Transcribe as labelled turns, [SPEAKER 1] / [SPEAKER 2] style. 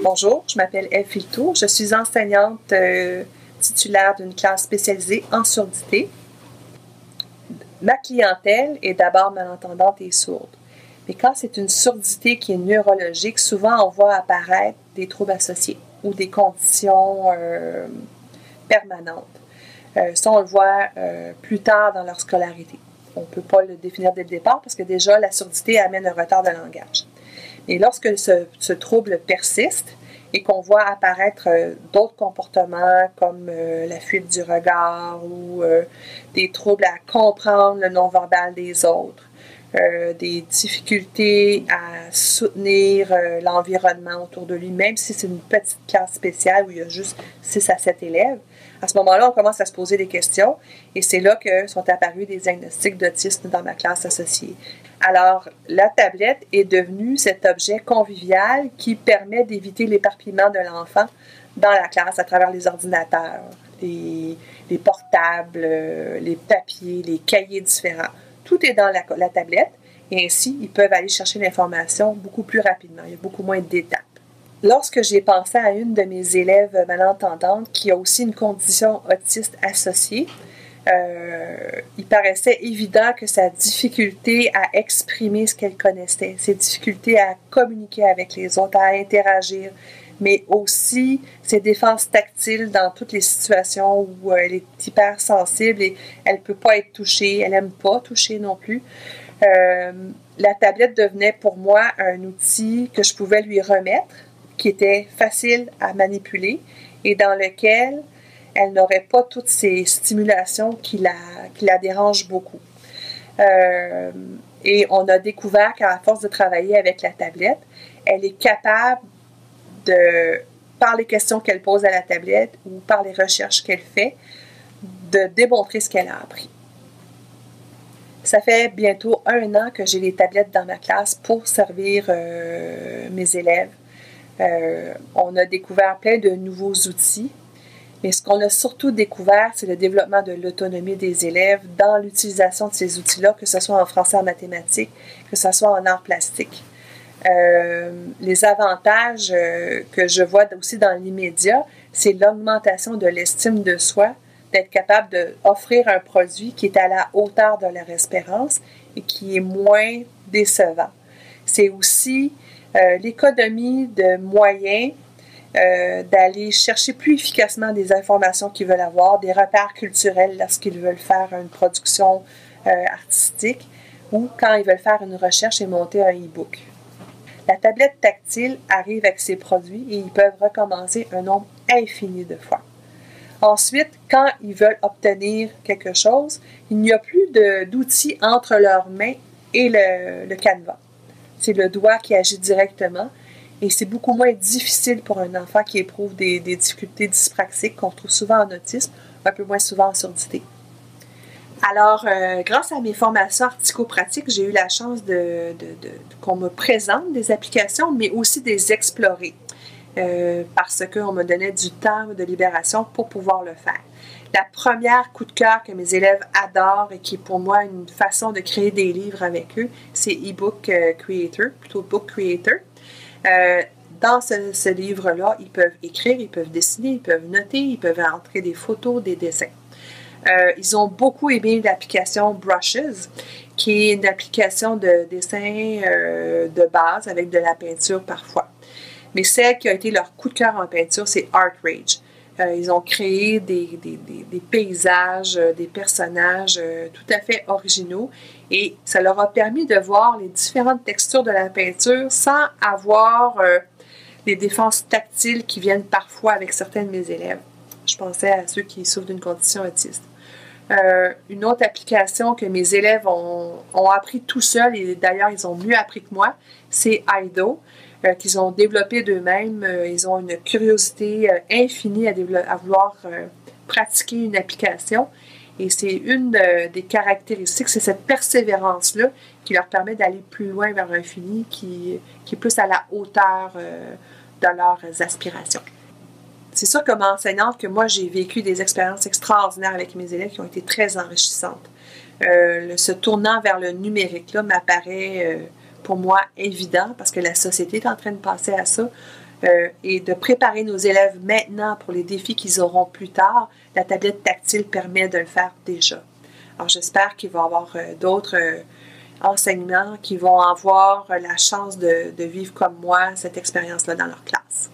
[SPEAKER 1] Bonjour, je m'appelle Eve Filtour, je suis enseignante titulaire d'une classe spécialisée en surdité. Ma clientèle est d'abord malentendante et sourde. Mais quand c'est une surdité qui est neurologique, souvent on voit apparaître des troubles associés ou des conditions permanentes. Ça, on le voit plus tard dans leur scolarité. On ne peut pas le définir dès le départ parce que déjà, la surdité amène un retard de langage. Et lorsque ce trouble persiste et qu'on voit apparaître d'autres comportements comme la fuite du regard ou des troubles à comprendre le non-verbal des autres, des difficultés à soutenir l'environnement autour de lui, même si c'est une petite classe spéciale où il y a juste 6 à 7 élèves, à ce moment-là, on commence à se poser des questions et c'est là que sont apparus des diagnostics d'autisme dans ma classe associée. Alors, la tablette est devenue cet objet convivial qui permet d'éviter l'éparpillement de l'enfant dans la classe à travers les ordinateurs, les portables, les papiers, les cahiers différents. Tout est dans la tablette et ainsi, ils peuvent aller chercher l'information beaucoup plus rapidement. Il y a beaucoup moins d'étapes. Lorsque j'ai pensé à une de mes élèves malentendantes qui a aussi une condition autiste associée, il paraissait évident que sa difficulté à exprimer ce qu'elle connaissait, ses difficultés à communiquer avec les autres, à interagir, mais aussi ses défenses tactiles dans toutes les situations où elle est hypersensible et elle ne peut pas être touchée, elle n'aime pas toucher non plus. La tablette devenait pour moi un outil que je pouvais lui remettre, qui était facile à manipuler et dans lequel elle n'aurait pas toutes ces stimulations qui la dérangent beaucoup. Et on a découvert qu'à force de travailler avec la tablette, elle est capable par les questions qu'elle pose à la tablette ou par les recherches qu'elle fait, de démontrer ce qu'elle a appris. Ça fait bientôt 1 an que j'ai les tablettes dans ma classe pour servir mes élèves. On a découvert plein de nouveaux outils, mais ce qu'on a surtout découvert, c'est le développement de l'autonomie des élèves dans l'utilisation de ces outils-là, que ce soit en français, en mathématiques, que ce soit en arts plastiques. Les avantages que je vois aussi dans l'immédiat, c'est l'augmentation de l'estime de soi, d'être capable d'offrir un produit qui est à la hauteur de leur espérance et qui est moins décevant. C'est aussi l'économie de moyens d'aller chercher plus efficacement des informations qu'ils veulent avoir, des repères culturels lorsqu'ils veulent faire une production artistique ou quand ils veulent faire une recherche et monter un e-book. La tablette tactile arrive avec ses produits et ils peuvent recommencer un nombre infini de fois. Ensuite, quand ils veulent obtenir quelque chose, il n'y a plus d'outils entre leurs mains et le canevas. C'est le doigt qui agit directement et c'est beaucoup moins difficile pour un enfant qui éprouve des difficultés dyspraxiques qu'on trouve souvent en autisme, un peu moins souvent en surdité. Alors, grâce à mes formations artico-pratiques, j'ai eu la chance qu'on me présente des applications, mais aussi des explorer, parce qu'on me donnait du temps de libération pour pouvoir le faire. La première coup de cœur que mes élèves adorent et qui est pour moi une façon de créer des livres avec eux, c'est eBook Creator, plutôt Book Creator. Dans ce livre-là, ils peuvent écrire, ils peuvent dessiner, ils peuvent noter, ils peuvent entrer des photos, des dessins. Ils ont beaucoup aimé l'application Brushes, qui est une application de dessin de base avec de la peinture parfois. Mais celle qui a été leur coup de cœur en peinture, c'est Art Rage. Ils ont créé des paysages, des personnages tout à fait originaux et ça leur a permis de voir les différentes textures de la peinture sans avoir les défenses tactiles qui viennent parfois avec certains de mes élèves. Je pensais à ceux qui souffrent d'une condition autiste. Une autre application que mes élèves ont appris tout seuls, et d'ailleurs ils ont mieux appris que moi, c'est Aido, qu'ils ont développé d'eux-mêmes. Ils ont une curiosité infinie à vouloir pratiquer une application. Et c'est une des caractéristiques, c'est cette persévérance-là qui leur permet d'aller plus loin vers l'infini, qui est plus à la hauteur de leurs aspirations. c'est sûr comme enseignante que moi, j'ai vécu des expériences extraordinaires avec mes élèves qui ont été très enrichissantes. Ce tournant vers le numérique, là, m'apparaît pour moi évident parce que la société est en train de passer à ça. Et de préparer nos élèves maintenant pour les défis qu'ils auront plus tard, la tablette tactile permet de le faire déjà. Alors, j'espère qu'il va y avoir d'autres enseignants qui vont avoir la chance de vivre comme moi cette expérience-là dans leur classe.